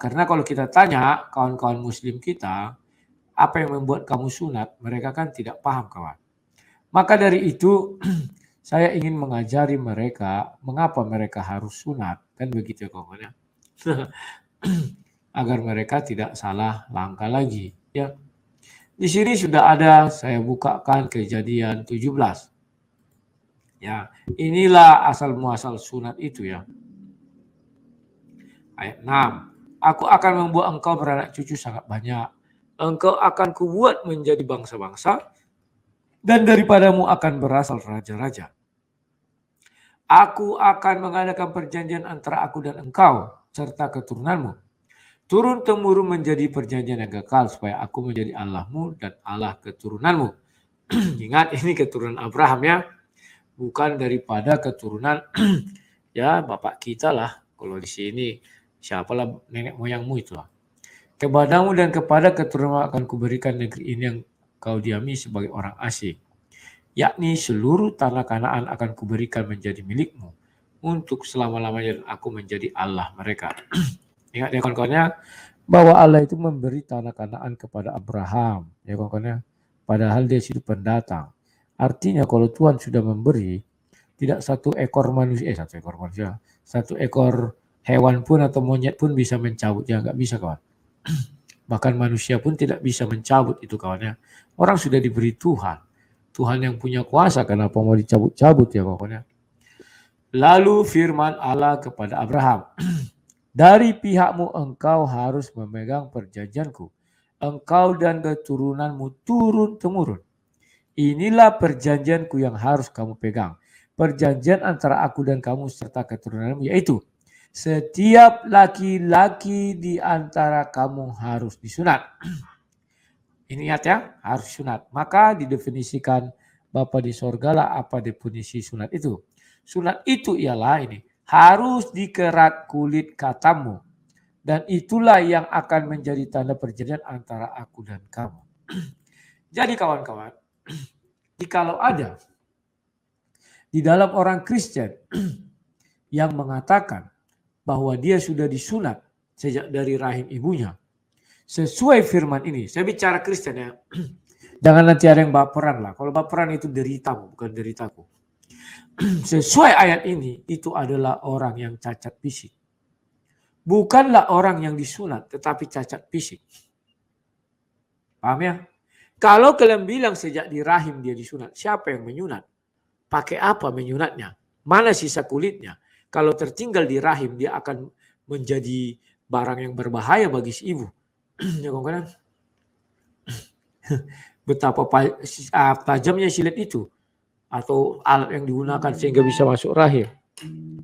Karena kalau kita tanya kawan-kawan muslim kita, apa yang membuat kamu sunat, mereka kan tidak paham kawan. Maka dari itu saya ingin mengajari mereka mengapa mereka harus sunat, kan begitu ya kawan ya. Agar mereka tidak salah langkah lagi ya. Di sini sudah ada, saya bukakan Kejadian 17. Ya, inilah asal muasal sunat itu ya. Ayat 6. Aku akan membuat engkau beranak cucu sangat banyak. Engkau akan kubuat menjadi bangsa-bangsa, dan daripadamu akan berasal raja-raja. Aku akan mengadakan perjanjian antara aku dan engkau serta keturunanmu. Turun-temurun menjadi perjanjian yang kekal supaya aku menjadi Allahmu dan Allah keturunanmu. Ingat, ini keturunan Abraham ya. Bukan daripada keturunan ya bapak kita lah. Kalau di sini siapalah nenek moyangmu itulah. Kepadamu dan kepada keturunanmu akan kuberikan negeri ini yang kau diami sebagai orang asing. Yakni seluruh tanah Kanaan akan kuberikan menjadi milikmu untuk selama-lamanya, dan aku menjadi Allah mereka. Ingat ya kawan-kawannya, bahwa Allah itu memberi tanah Kanaan kepada Abraham, ya kawan-kawannya. Padahal dia itu pendatang. Artinya kalau Tuhan sudah memberi, tidak satu ekor hewan pun atau monyet pun bisa mencabut, ya nggak bisa kawan. Bahkan manusia pun tidak bisa mencabut itu kawannya. Orang sudah diberi Tuhan. Tuhan yang punya kuasa, kenapa mau dicabut-cabut ya kawannya. Lalu firman Allah kepada Abraham, dari pihakmu engkau harus memegang perjanjianku, engkau dan keturunanmu turun-temurun. Inilah perjanjianku yang harus kamu pegang. Perjanjian antara aku dan kamu serta keturunanmu, yaitu setiap laki-laki di antara kamu harus disunat. Ini ingat ya, harus sunat. Maka didefinisikan Bapa di sorga lah apa definisi sunat itu. Sunat itu ialah ini, harus dikerat kulit katamu. Dan itulah yang akan menjadi tanda perjanjian antara aku dan kamu. Jadi kawan-kawan, jikalau ada di dalam orang Kristen yang mengatakan bahwa dia sudah disunat sejak dari rahim ibunya, sesuai firman ini, saya bicara Kristen ya, jangan nanti ada yang baperan lah. Kalau baperan itu deritamu, bukan deritaku. Sesuai ayat ini, itu adalah orang yang cacat fisik. Bukanlah orang yang disunat, tetapi cacat fisik. Paham ya? Kalau kalian bilang sejak di rahim dia disunat, siapa yang menyunat? Pakai apa menyunatnya? Mana sisa kulitnya? Kalau tertinggal di rahim, dia akan menjadi barang yang berbahaya bagi si ibu. Ya kan? Betapa tajamnya silet itu, atau alat yang digunakan sehingga bisa masuk rahim.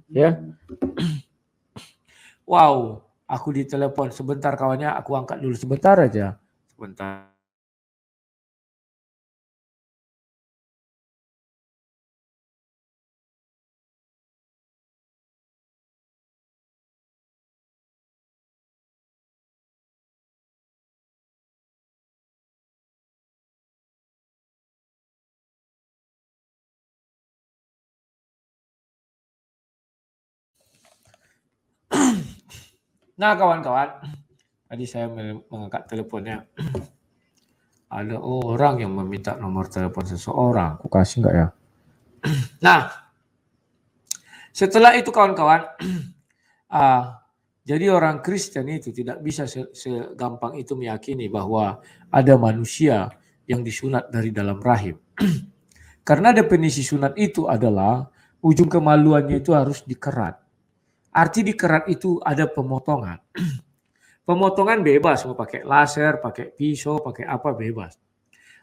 Ya. Wow, aku ditelepon sebentar kawannya, aku angkat dulu sebentar aja. Sebentar. Nah kawan-kawan, tadi saya mengangkat teleponnya. Ada orang yang meminta nomor telepon seseorang. Aku kasih enggak ya? Nah, setelah itu kawan-kawan, jadi orang Kristen itu tidak bisa segampang itu meyakini bahwa ada manusia yang disunat dari dalam rahim. Karena definisi sunat itu adalah ujung kemaluannya itu harus dikerat. Arti dikerat itu ada pemotongan. Pemotongan bebas, mau pakai laser, pakai pisau, pakai apa bebas.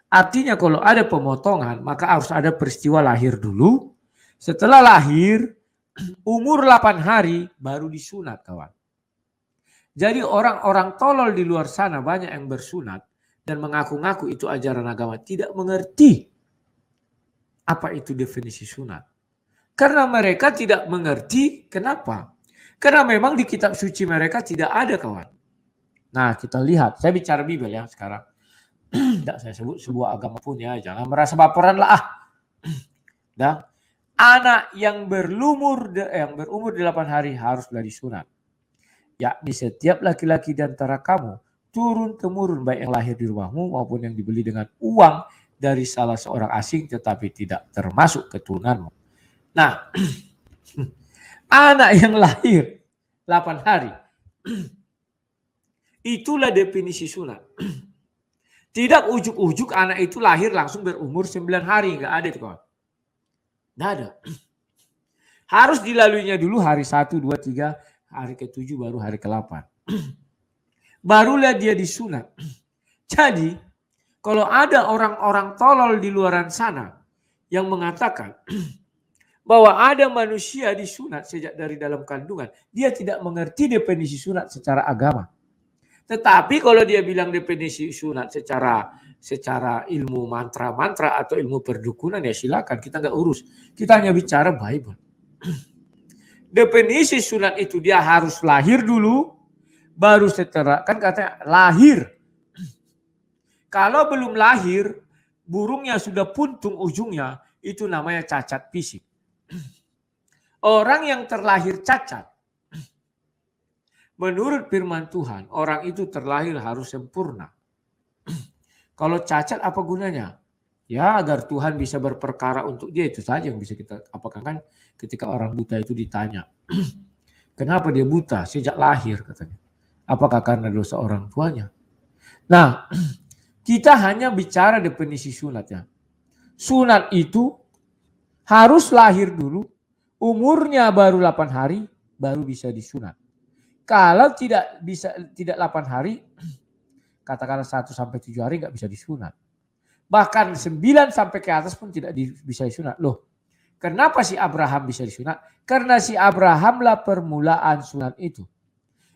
Artinya kalau ada pemotongan, maka harus ada peristiwa lahir dulu. Setelah lahir, umur 8 hari baru disunat kawan. Jadi orang-orang tolol di luar sana banyak yang bersunat dan mengaku-ngaku itu ajaran agama, tidak mengerti apa itu definisi sunat. Karena mereka tidak mengerti. Kenapa? Karena memang di kitab suci mereka tidak ada kawan. Nah kita lihat, saya bicara Bible ya sekarang. Tidak saya sebut sebuah agama pun ya, jangan merasa baperan lah. Nah, anak yang berumur 8 hari haruslah disunat. yakni setiap laki-laki di antara kamu turun-temurun baik yang lahir di rumahmu maupun yang dibeli dengan uang dari salah seorang asing tetapi tidak termasuk keturunanmu. Nah, anak yang lahir 8 hari itulah definisi sunat. Tidak ujuk-ujuk anak itu lahir langsung berumur 9 hari. Enggak ada itu kawan. Enggak ada. Harus dilaluinya dulu hari 1, 2, 3, hari ke-7 baru hari ke-8. Barulah dia disunat. Jadi kalau ada orang-orang tolol di luaran sana yang mengatakan bahwa ada manusia disunat sejak dari dalam kandungan, dia tidak mengerti definisi sunat secara agama. Tetapi kalau dia bilang definisi sunat secara ilmu mantra-mantra atau ilmu perdukunan, ya silakan, kita nggak urus. Kita hanya bicara Bible. Definisi sunat itu dia harus lahir dulu, baru setelah, kan katanya lahir. Kalau belum lahir, burungnya sudah puntung ujungnya, itu namanya cacat fisik. Orang yang terlahir cacat, menurut firman Tuhan, orang itu terlahir harus sempurna. Kalau cacat apa gunanya? Ya agar Tuhan bisa berperkara untuk dia, itu saja yang bisa kita apakan. Kan ketika orang buta itu ditanya, kenapa dia buta sejak lahir katanya? Apakah karena dosa orang tuanya? Nah, kita hanya bicara definisi sunat ya. Sunat itu harus lahir dulu, umurnya baru 8 hari, baru bisa disunat. Kalau tidak 8 hari, katakanlah 1 sampai 7 hari nggak bisa disunat. Bahkan 9 sampai ke atas pun tidak bisa disunat. Loh, kenapa si Abraham bisa disunat? Karena si Abrahamlah permulaan sunat itu.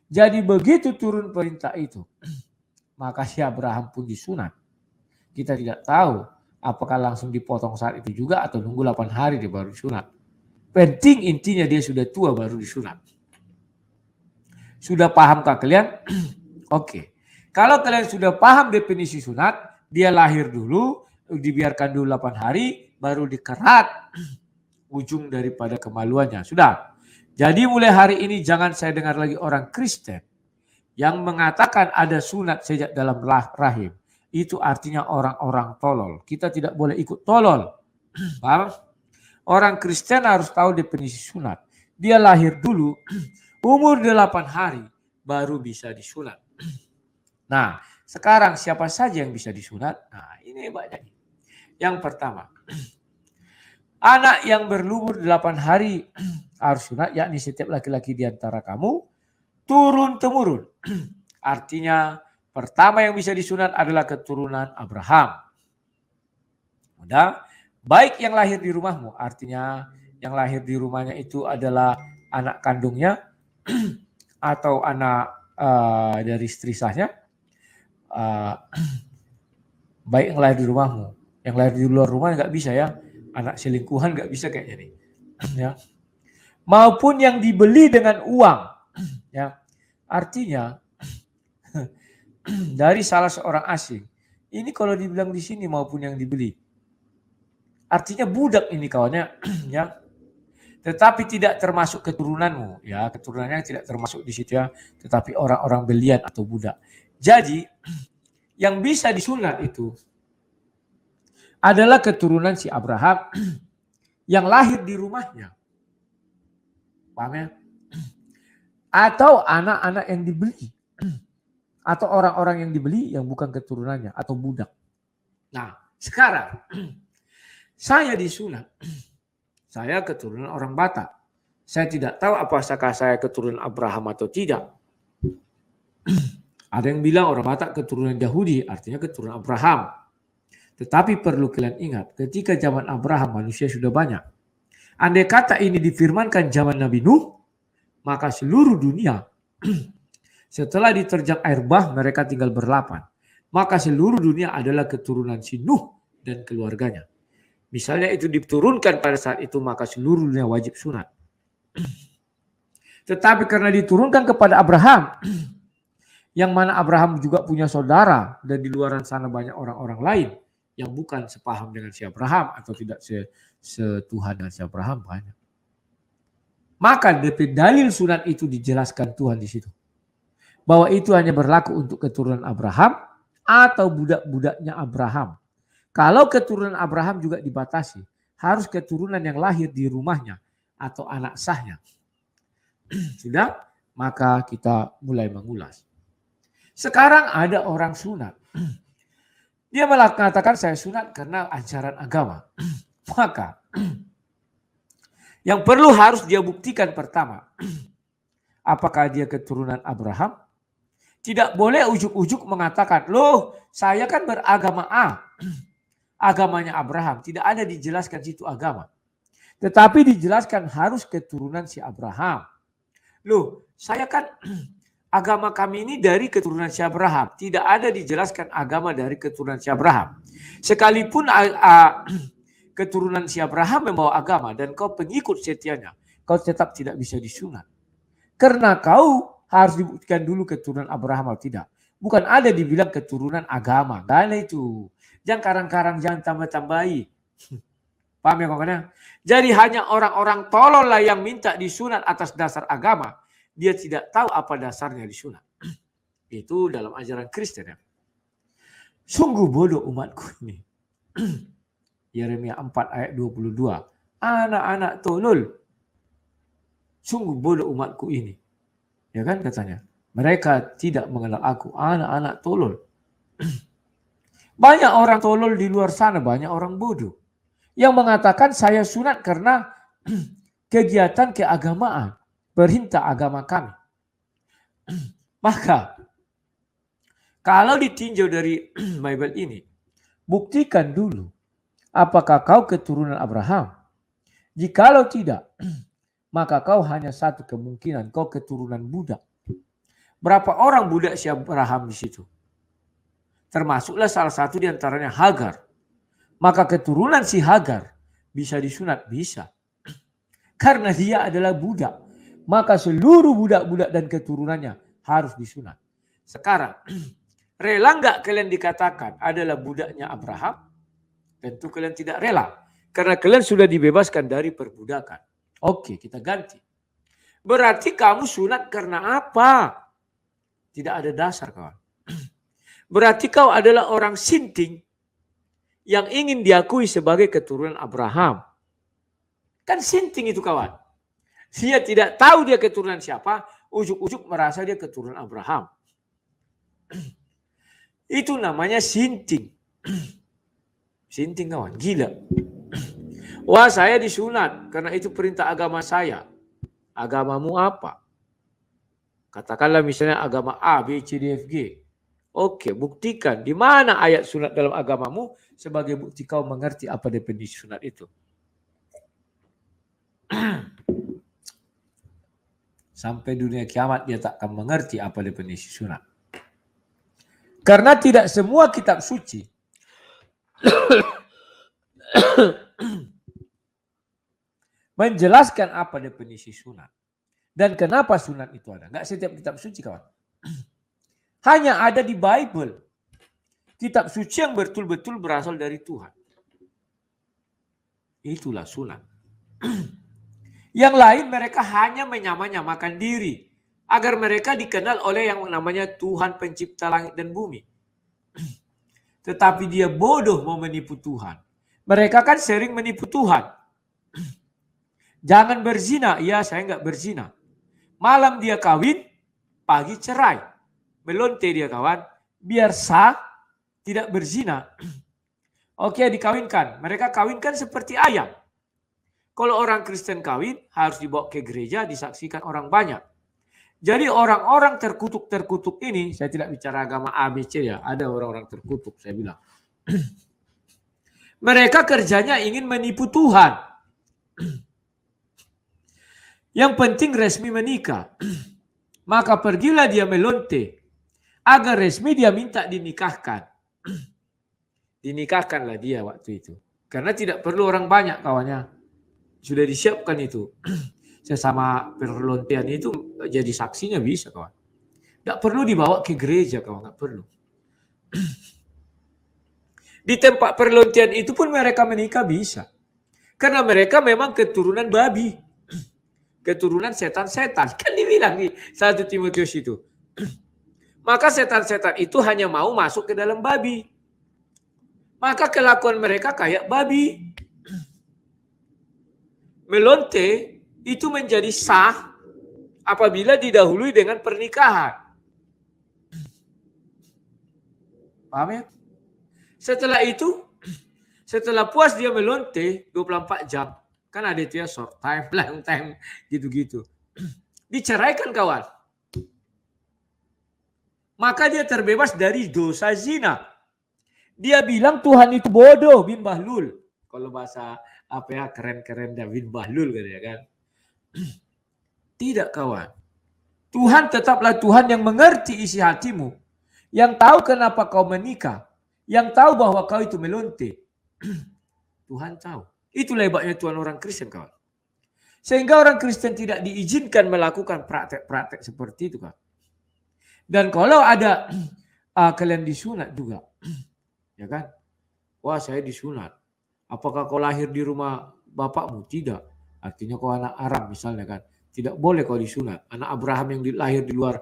Jadi begitu turun perintah itu, maka si Abraham pun disunat. Kita tidak tahu apakah langsung dipotong saat itu juga atau nunggu 8 hari dia baru disunat. Penting intinya dia sudah tua baru disunat. Sudah pahamkah kalian? Oke. Kalau kalian sudah paham definisi sunat, dia lahir dulu, dibiarkan dulu 8 hari, baru dikerat ujung daripada kemaluannya. Sudah. Jadi mulai hari ini jangan saya dengar lagi orang Kristen yang mengatakan ada sunat sejak dalam rahim. Itu artinya orang-orang tolol. Kita tidak boleh ikut tolol. Paham? Orang Kristen harus tahu definisi sunat. Dia lahir dulu, umur 8 hari, baru bisa disunat. Nah, sekarang siapa saja yang bisa disunat? Nah, ini banyak. Yang pertama, anak yang berumur 8 hari harus sunat, yakni setiap laki-laki di antara kamu turun-temurun. Artinya pertama yang bisa disunat adalah keturunan Abraham. Udah, baik yang lahir di rumahmu, artinya yang lahir di rumahnya itu adalah anak kandungnya atau anak dari istri sahnya. Baik yang lahir di rumahmu, yang lahir di luar rumah nggak bisa ya, anak selingkuhan nggak bisa kayaknya nih, ya. Maupun yang dibeli dengan uang, ya, artinya dari salah seorang asing. Ini kalau dibilang di sini maupun yang dibeli, artinya budak ini kawannya, ya. Tetapi tidak termasuk keturunanmu, ya, keturunannya tidak termasuk di situ ya, tetapi orang-orang belian atau budak. Jadi yang bisa disunat itu adalah keturunan si Abraham yang lahir di rumahnya. Paham ya? Atau anak-anak yang dibeli. Atau orang-orang yang dibeli yang bukan keturunannya atau budak. Nah, sekarang saya disunat. Saya keturunan orang Batak. Saya tidak tahu apakah saya keturunan Abraham atau tidak. Ada yang bilang orang Batak keturunan Yahudi, artinya keturunan Abraham. Tetapi perlu kalian ingat, ketika zaman Abraham manusia sudah banyak. Andai kata ini difirmankan zaman Nabi Nuh, maka seluruh dunia setelah diterjang air bah mereka tinggal berlapan. Maka seluruh dunia adalah keturunan si Nuh dan keluarganya. Misalnya itu diturunkan pada saat itu, maka seluruh dunia wajib sunat. Tetapi karena diturunkan kepada Abraham, yang mana Abraham juga punya saudara, dan di luar sana banyak orang-orang lain yang bukan sepaham dengan si Abraham atau tidak setuhan dengan si Abraham banyak. Maka dalil sunat itu dijelaskan Tuhan di situ. bahwa itu hanya berlaku untuk keturunan Abraham atau budak-budaknya Abraham. Kalau keturunan Abraham juga dibatasi, harus keturunan yang lahir di rumahnya atau anak sahnya. Sudah, maka kita mulai mengulas. Sekarang ada orang sunat. Dia mengatakan saya sunat karena ajaran agama. Maka yang perlu harus dia buktikan pertama, apakah dia keturunan Abraham? Tidak boleh ujuk-ujuk mengatakan, loh saya kan beragama A. Agamanya Abraham. Tidak ada dijelaskan situ agama. Tetapi dijelaskan harus keturunan si Abraham. Loh saya kan agama kami ini dari keturunan si Abraham. Tidak ada dijelaskan agama dari keturunan si Abraham. Sekalipun keturunan si Abraham membawa agama dan kau pengikut setianya, kau tetap tidak bisa disunat. Karena kau harus dibuktikan dulu keturunan Abraham atau tidak. Bukan ada dibilang keturunan agama. Gak ada itu. Jangan karang-karang, jangan tambah-tambahi. Paham ya kawan-kawan? Jadi hanya orang-orang tolol lah yang minta disunat atas dasar agama. Dia tidak tahu apa dasarnya disunat. Itu dalam ajaran Kristen ya. Sungguh bodoh umatku ini. Yeremia 4 ayat 22. Anak-anak tolol. Sungguh bodoh umatku ini. Ya kan katanya. Mereka tidak mengenal aku. Anak-anak tolol. Banyak orang tolol di luar sana. Banyak orang bodoh. Yang mengatakan saya sunat karena kegiatan keagamaan. Perintah agama kami. Maka kalau ditinjau dari Bible ini. Buktikan dulu. Apakah kau keturunan Abraham? Jikalau tidak. Maka kau hanya satu kemungkinan. Kau keturunan budak. Berapa orang budak si Abraham di situ? Termasuklah salah satu diantaranya Hagar. Maka keturunan si Hagar bisa disunat? Bisa. Karena dia adalah budak. Maka seluruh budak-budak dan keturunannya harus disunat. Sekarang, rela enggak kalian dikatakan adalah budaknya Abraham? Tentu kalian tidak rela. Karena kalian sudah dibebaskan dari perbudakan. Oke, kita ganti. Berarti kamu sunat karena apa? Tidak ada dasar kawan. Berarti kau adalah orang sinting yang ingin diakui sebagai keturunan Abraham. Kan sinting itu kawan. Dia tidak tahu dia keturunan siapa, ujuk-ujuk merasa dia keturunan Abraham. Itu namanya sinting. Sinting kawan, gila. Wah saya disunat karena itu perintah agama saya. Agamamu apa? Katakanlah misalnya agama A, B, C, D, F, G. Oke, buktikan di mana ayat sunat dalam agamamu sebagai bukti kau mengerti apa definisi sunat itu. Sampai dunia kiamat dia tak akan mengerti apa definisi sunat. Karena tidak semua kitab suci menjelaskan apa definisi sunat. Dan kenapa sunat itu ada. Enggak setiap kitab suci kawan. Hanya ada di Bible. Kitab suci yang betul-betul berasal dari Tuhan. Itulah sunat. Yang lain mereka hanya menyamakan diri. Agar mereka dikenal oleh yang namanya Tuhan pencipta langit dan bumi. Tetapi dia bodoh mau menipu Tuhan. Mereka kan sering menipu Tuhan. Jangan berzina. Ya saya enggak berzina. Malam dia kawin, pagi cerai. Melonte dia kawan. Biar sah, tidak berzina. Oke dikawinkan. Mereka kawinkan seperti ayam. Kalau orang Kristen kawin harus dibawa ke gereja disaksikan orang banyak. Jadi orang-orang terkutuk ini, saya tidak bicara agama ABC ya, ada orang-orang terkutuk saya bilang. Mereka kerjanya ingin menipu Tuhan. Yang penting resmi menikah. Maka pergilah dia melonte. Agar resmi dia minta dinikahkan. Dinikahkanlah dia waktu itu. Karena tidak perlu orang banyak kawannya. Sudah disiapkan itu. Sesama perlontean itu jadi saksinya bisa kawan. Tidak perlu dibawa ke gereja kawan. Tidak perlu. Di tempat perlontean itu pun mereka menikah bisa. Karena mereka memang keturunan babi. Keturunan setan-setan. Kan dibilang di 1 Timotius itu. Maka setan-setan itu hanya mau masuk ke dalam babi. Maka kelakuan mereka kayak babi. Melonte itu menjadi sah apabila didahului dengan pernikahan. Paham ya? Setelah itu, setelah puas dia melonte 24 jam. Kan ada itu ya, short time, long time, gitu-gitu. Diceraikan kawan. Maka dia terbebas dari dosa zina. Dia bilang Tuhan itu bodoh, bin bahlul. Kalau bahasa apa ya, keren-keren dah, bin bahlul kan. Tidak kawan. Tuhan tetaplah Tuhan yang mengerti isi hatimu. Yang tahu kenapa kau menikah. Yang tahu bahwa kau itu melonte. Tuhan tahu. Itulah hebatnya Tuhan orang Kristen kawan. Sehingga orang Kristen tidak diizinkan melakukan praktek-praktek seperti itu kawan. Dan kalau ada kalian disunat juga. Ya kan? Wah saya disunat. Apakah kau lahir di rumah bapakmu? Tidak. Artinya kau anak Aram misalnya kan. Tidak boleh kau disunat. Anak Abraham yang lahir di luar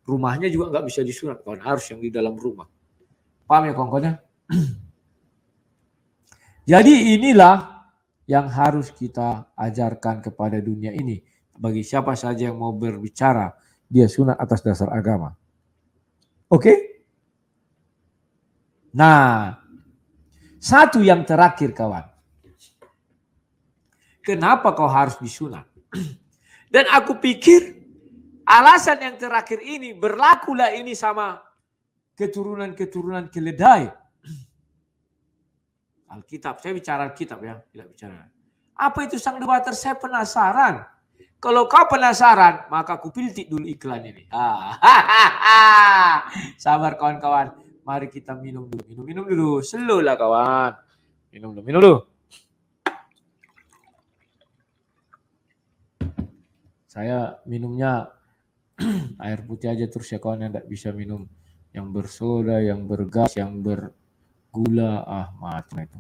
rumahnya juga nggak bisa disunat. Kawan harus yang di dalam rumah. Paham ya kawan-kawannya? Jadi inilah yang harus kita ajarkan kepada dunia ini. Bagi siapa saja yang mau berbicara, dia sunat atas dasar agama. Oke? Nah, satu yang terakhir kawan. Kenapa kau harus disunat? Dan aku pikir alasan yang terakhir ini berlakulah ini sama keturunan-keturunan keledai. Alkitab, saya bicara Alkitab ya, tidak bicara. Apa itu sang debater? Saya penasaran. Kalau kau penasaran, maka aku pilih dulu iklan ini. Sabar kawan-kawan. Mari kita minum dulu. Minum dulu. Slow lah kawan. Minum dulu. Saya minumnya air putih aja terus ya kawan. Yang tidak bisa minum yang bersoda, yang bergas, yang bergula. Macam itu.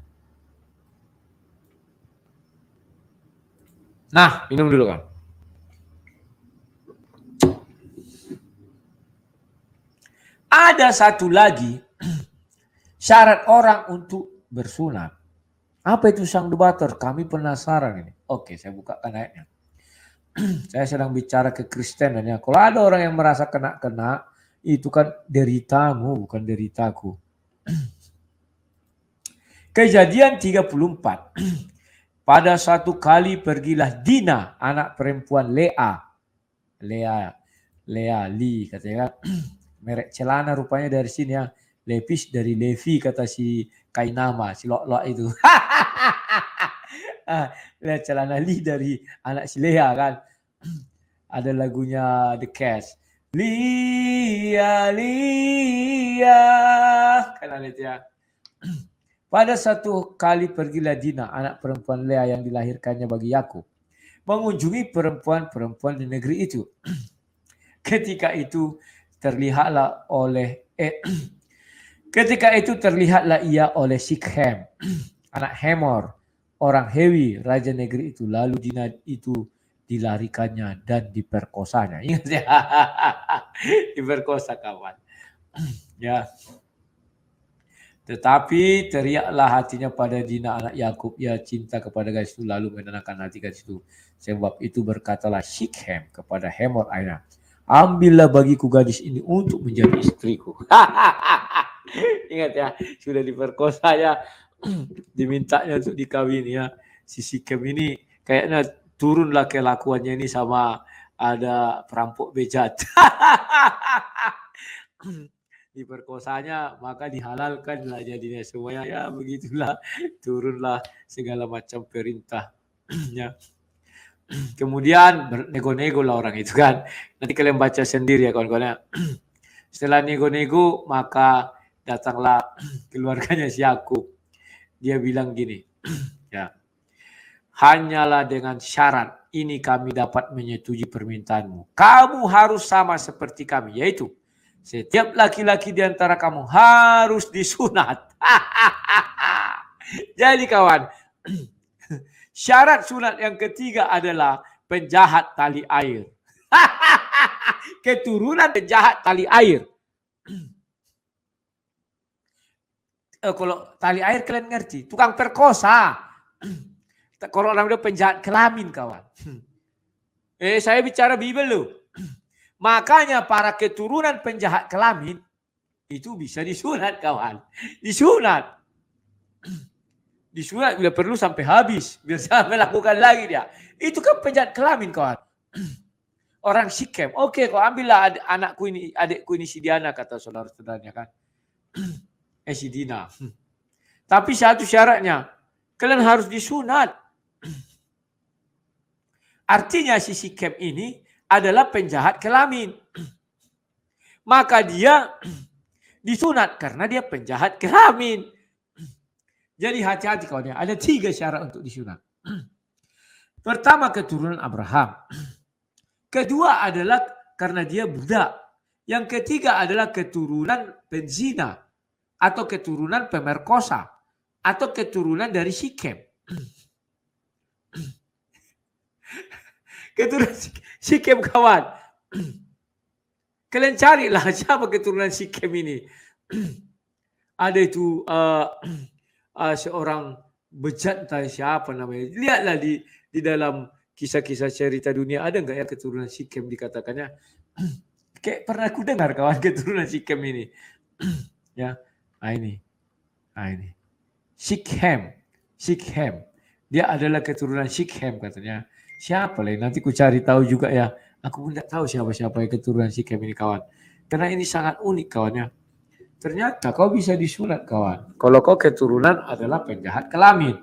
Nah, minum dulu kan. Ada satu lagi syarat orang untuk bersunat. Apa itu sang debater? Kami penasaran ini. Oke, saya bukakan ayatnya. Saya sedang bicara ke Kristen dan ya. Kalau ada orang yang merasa kena-kena, itu kan deritamu, bukan deritaku. Kejadian 34. Pada suatu kali pergilah Dina, anak perempuan Lea, katanya. Merek celana rupanya dari sini ya. Levis dari Levi kata si Kainama, si Lok-Lok itu. Lihat celana Li dari anak si Lea kan. Ada lagunya The Cats. Lia. Kan ada itu ya. Pada satu kali pergilah Dina, anak perempuan Lea yang dilahirkannya bagi Yakub, mengunjungi perempuan-perempuan di negeri itu. Ketika itu terlihatlah ia oleh Sikhem, anak Hemor, orang Hewi, raja negeri itu. Lalu Dina itu dilarikannya dan diperkosanya. Ingat ya? Diperkosa kawan. Ya. Tetapi teriaklah hatinya pada Dina anak Yakub, ia cinta kepada gadis itu, lalu menenangkan hati gadis itu. Sebab itu berkatalah Sikhem kepada Hemor ayahnya, ambillah bagiku gadis ini untuk menjadi istriku. Ingat ya, sudah diperkosa ya, dimintanya untuk dikawin ya. Si Sikhem ini kayaknya turunlah kelakuannya ini sama ada perampok bejat. Diperkosanya maka dihalalkanlah jadinya semuanya ya, begitulah, turunlah segala macam perintah ya. Kemudian nego-nego lah orang itu kan. Nanti kalian baca sendiri ya kawan-kawan. Setelah nego-nego maka datanglah keluarganya si Yakub. Dia bilang gini, ya. Hanyalah dengan syarat ini kami dapat menyetujui permintaanmu. Kamu harus sama seperti kami, yaitu setiap laki-laki di antara kamu harus disunat. Jadi kawan, syarat sunat yang ketiga adalah penjahat tali air. keturunan penjahat tali air. Kalau tali air kalian ngerti, tukang perkosa. Kalau orang udah penjahat kelamin kawan. Saya bicara Bible loh. Makanya para keturunan penjahat kelamin itu bisa disunat kawan. Disunat. Disunat bila perlu sampai habis. Biar jangan melakukan lagi dia. Itu kan penjahat kelamin kawan. Orang Sikem. Oke, kau ambillah anakku ini, adikku ini si Diana, kata saudara-saudaranya kan. Si Dina. Tapi satu syaratnya, kalian harus disunat. Artinya si Sikem ini adalah penjahat kelamin. Maka dia disunat karena dia penjahat kelamin. Jadi hati-hati kawan ya. Ada 3 syarat untuk disunat. Pertama, keturunan Abraham. Kedua adalah karena dia budak. Yang ketiga adalah keturunan penzina. Atau keturunan pemerkosa. Atau keturunan dari Sikem. Keturunan Sikem kawan. Kalian carilah siapa keturunan Sikem ini. Ada itu seorang bejat entah siapa namanya. Lihatlah di dalam kisah-kisah cerita dunia, ada enggak ya keturunan Sikem dikatakannya. Kayak pernah aku dengar kawan keturunan Sikem ini. Ya, ini. Sikem. Dia adalah keturunan Sikem katanya. Siapa lah? Nanti ku cari tahu juga ya. Aku pun tidak tahu siapa-siapa yang keturunan Sikem ini kawan. Karena ini sangat unik kawannya. Ternyata kau bisa disunat kawan. Kalau kau keturunan adalah penjahat kelamin.